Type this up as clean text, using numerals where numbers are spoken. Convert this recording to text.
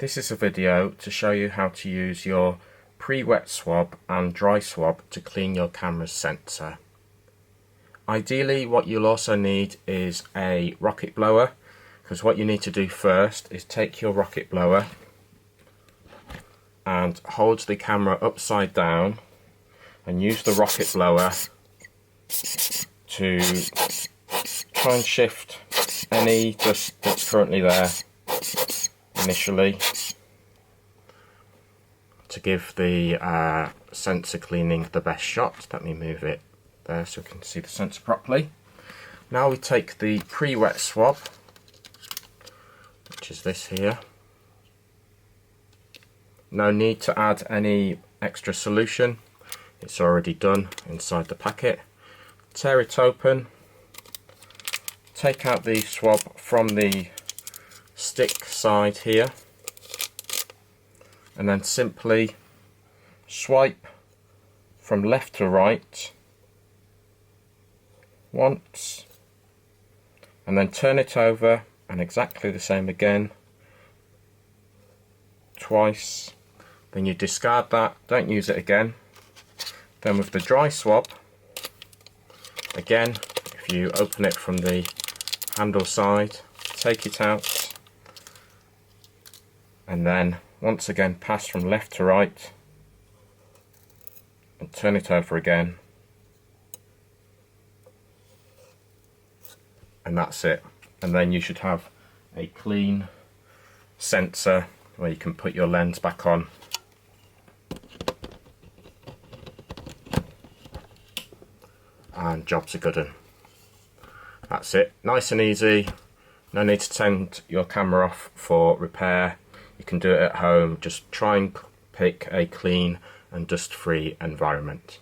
This is a video to show you how to use your pre-wet swab and dry swab to clean your camera's sensor. Ideally, what you'll also need is a rocket blower, because what you need to do first is take your rocket blower and hold the camera upside down and use the rocket blower to try and shift any dust that's currently there initially to give the sensor cleaning the best shot. Let me move it there so you can see the sensor properly. Now we take the pre-wet swab, which is this here. No need to add any extra solution, it's already done inside the packet. Tear it open, take out the swab from the stick side here, and then simply swipe from left to right once, and then turn it over and exactly the same again twice. Then you discard that, don't use it again. Then with the dry swab, again, if you open it from the handle side, take it out, and then once again pass from left to right and turn it over again, and that's it. And then you should have a clean sensor where you can put your lens back on. And job's a good one. That's it, nice and easy. No need to send your camera off for repair. You can do it at home. Just try and pick a clean and dust-free environment.